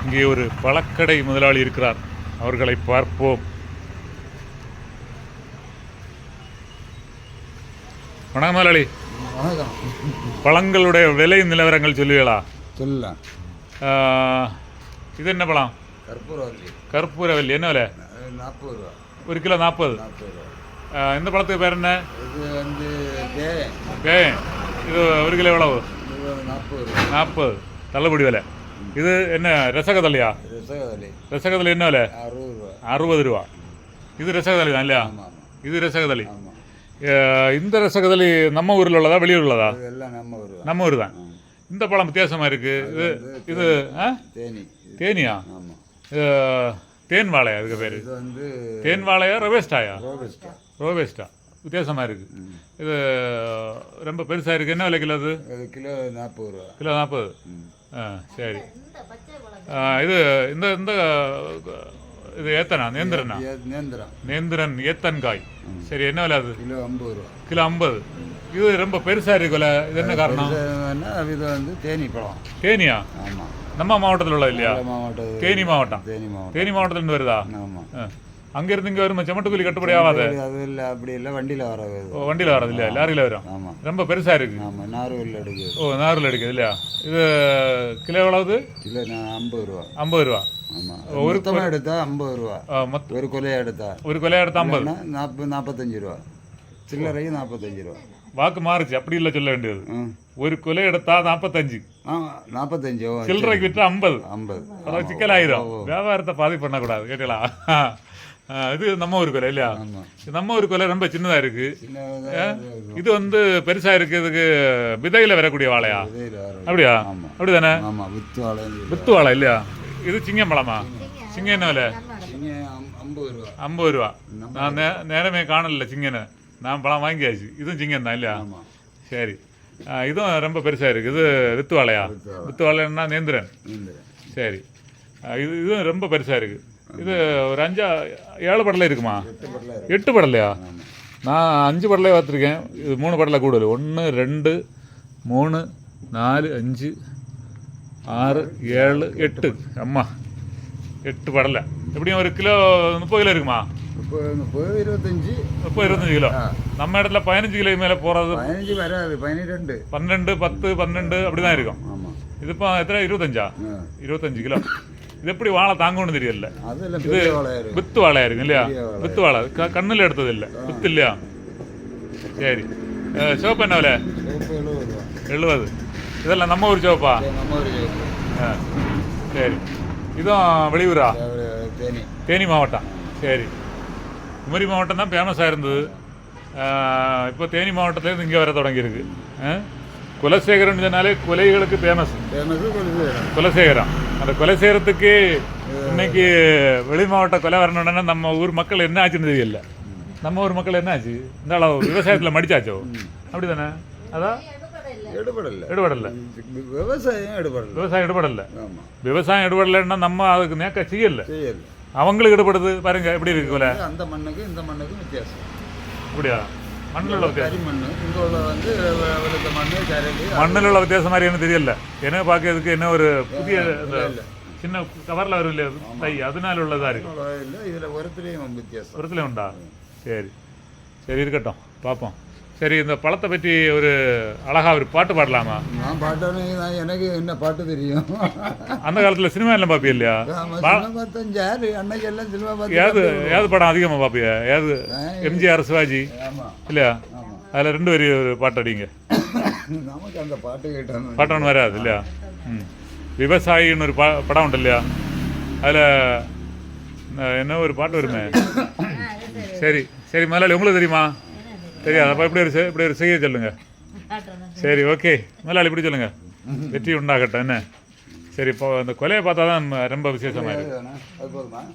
இங்கே ஒரு பழக்கடை முதலாளி இருக்கிறார், அவர்களை பார்ப்போம். வணக்கம் முதலாளி. வணக்கம். பழங்களுடைய விலை நிலவரங்கள் சொல்லுவீங்களா? சொல்லலாம். இது என்ன பழம்? கற்பூரவல்லி. கற்பூரவல்லி என்ன விலை? 40 ரூபா. ஒரு கிலோ 40. இந்த பழத்துக்கு பேர் என்ன? இது வந்து பேயன். பேயன். இது ஒரு கிலோ எவ்வளவு? 40 ரூபா. 40 தள்ளுபடி விலை. இது என்ன ரசகதலியா? ரசகதலி. ரசகதலி என்ன விலை? 60 ரூபா. 60 ரூபா. இது ரசகதலி தான் இல்லையா? இது ரசகதலி. இந்த ரசகதலி நம்ம ஊரில் உள்ளதா வெளியூர் உள்ளதா? எல்லாம் நம்ம ஊர். நம்ம ஊர் தான். இந்த பழம் வித்தியாசமாக இருக்குது. இது தேனி. தேனியா? தேன் வாழையா அதுக்கு பேர்? இது வந்து தேன் வாழையா ரோபஸ்டாயா? ரோபஸ்டா. ரோபஸ்டா வித்தியாசமாக இருக்குது. இது ரொம்ப பெருசாக இருக்குது. என்ன விலை கிலோ? அது கிலோ 40 ரூபா. கிலோ 40. சரி. இது இந்த இந்த இது ஏத்தனா? நேந்திரனா? நேந்திரன் ஏத்தன்காய். சரி, என்ன விலை அது? கிலோ 50 ரூபா. கிலோ 50. இது ரொம்ப பெருசாக இருக்குல்ல, இது என்ன காரணம்? இது வந்து தேனி பழம். தேனியா? ஆமாம். நம்ம மாவட்டத்தில் உள்ளது இல்லையா? மாவட்டம். தேனி மாவட்டம். தேனி மாவட்டத்துலேருந்து வருதா? ஆமாம். அங்கேருந்து இங்கே வருமா? செமட்டுக்கூலி கட்டுப்படி ஆகாது? அது இல்லை, அப்படி இல்லை. வண்டியில் வராது. வண்டியில் வராது இல்லையா? லாரியில் வரும். ஆமாம். ரொம்ப பெருசாக இருக்கு. ஆமாம். நார்வில் எடுக்குது. நார்வில் எடுக்குது இல்லையா? இது கிலோ எவ்வளவு? கிலோ 50 ரூபா. 50 ரூபா. ஆமாம். ஒரு கொலை எடுத்தா 50 ரூபா. ஒரு கொலையை எடுத்தா 50. 45 ரூபா. சில்லறையும் 45 ரூபா. வாக்கு மாறுச்சு, அப்படி இல்லை சொல்ல வேண்டியது. ஒரு கொலை எடுத்தா 45. 45. சில்லறைக்கு விட்டா 50. 50. சிக்கல் ஆயிரும். வியாபாரத்தை பாதி பண்ணக்கூடாது. கேட்டீங்களா? இது நம்ம ஒரு கொலை இல்லையா? நம்ம ஒரு கொலை ரொம்ப சின்னதாக இருக்கு. இது வந்து பெருசா இருக்கு. இதுக்கு விதையில வரக்கூடிய வாழையா? அப்படியா? அப்படிதானே? வித்து வாழை இல்லையா? இது சிங்கம் பழமா? சிங்கம் என்ன விலை? 50 ரூபா. நான் நேரமே காணல சிங்கன்னு. நான் பழம் வாங்கியாச்சு. இதுவும் சிங்கம் தான் இல்லையா? சரி. இதுவும் ரொம்ப பெருசா இருக்கு. இது வித்து வாழையா? வித்து வாழைன்னா நேந்திரன். சரி. இதுவும் ரொம்ப பெருசா இருக்கு. இது ஒரு 7 படலை இருக்குமா? 8 படலையா? நான் 5 படலை பார்த்துருக்கேன். இது 3 படலை கூடுதல். 1 2 3 4 5 6 7 8. அம்மா, 8 படலை. எப்படியும் ஒரு கிலோ 30 கிலோ இருக்குமா? 25 கிலோ. நம்ம இடத்துல 15 கிலோ மேலே போகிறது. 15 வராது. 12 10 12 அப்படி தான் இருக்கும். இது இப்போ எத்தனை? 25 கிலோ. இது எப்படி வாழை தாங்கணும்னு தெரியல. இது வித்து வாழையா இருக்கு இல்லையா? வித்து வாழை கண்ணில் எடுத்தது இல்லை, வித்து இல்லையா? சரி. சிவப்பு என்ன விலை? 70. இதெல்லாம் நம்ம ஊர் சிவப்பா? சரி. இதுவும் வெளியூரா? தேனி மாவட்டம். சரி. குமரி மாவட்டம் தான் ஃபேமஸாக இருந்தது. இப்போ தேனி மாவட்டத்துலேருந்து இங்கே வர தொடங்கியிருக்கு. குலசேகரன் சொன்னாலே கொலைகளுக்கு ஃபேமஸ். குலசேகரம். அந்த குலசேகரத்துக்கு இன்னைக்கு வெளி மாவட்ட கொலை வரணுன்னா நம்ம ஊர் மக்கள் என்ன ஆச்சுன்னு தெரியல. நம்ம ஊர் மக்கள் என்ன ஆச்சு? இந்த அளவு விவசாயத்தில் மடிச்சாச்சோ? அப்படி தானே? அதான் எடுபடல. விவசாயம் எடுபடல. விவசாயம் எடுபடலைன்னா நம்ம அதுக்கு நேக்க செய்யல. அவங்களுக்கு எடுபடுது பாருங்க. எப்படி இருக்கு கொலை? அந்த மண்ணுக்கு இந்த மண்ணுக்கு வித்தியாசம். அப்படியா? மண்ணில் உள்ள வித்தியாசம். மண்ணில் உள்ள வித்தியாசம் மாதிரி என்ன தெரியல. என்ன பார்க்கறதுக்கு என்ன ஒரு புதிய சின்ன கவரில் வரும் இல்லையா தை, அதனால உள்ளதா இருக்கு. இதில் ஒருத்துலேயும் உண்டா? சரி சரி, இருக்கட்டும், பார்ப்போம். சரி, இந்த பழத்தை பற்றி ஒரு அழகா ஒரு பாட்டு பாடலாமா? நான் பாட்டேன். எனக்கு என்ன பாட்டு தெரியும்? அந்த காலத்தில் சினிமா எல்லாம் பார்ப்பியா இல்லையா? ஏது படம் அதிகமாக பார்ப்பியா? ஏது? எம்ஜிஆர், சிவாஜி இல்லையா? அதில் 2 வரி ஒரு பாட்டு அடிங்க. நமக்கு அந்த பாட்டு கேட்டோம். பாட்டு ஒன்று வராது இல்லையா? விவசாயின்னு ஒரு படம் உண்டு இல்லையா? அதில் என்ன ஒரு பாட்டு வருமே. சரி சரி, முதலாளி உங்களுக்கு தெரியுமா? தெரியாது. அப்போ இப்படி ஒரு செய்ய சொல்லுங்க. சரி, ஓகே முதலாளி, இப்படி சொல்லுங்க. வெற்றி உண்டாகட்டும். என்ன? சரி, இப்போ அந்த கொலையை பார்த்தா தான் ரொம்ப விசேஷமாக இருக்குது.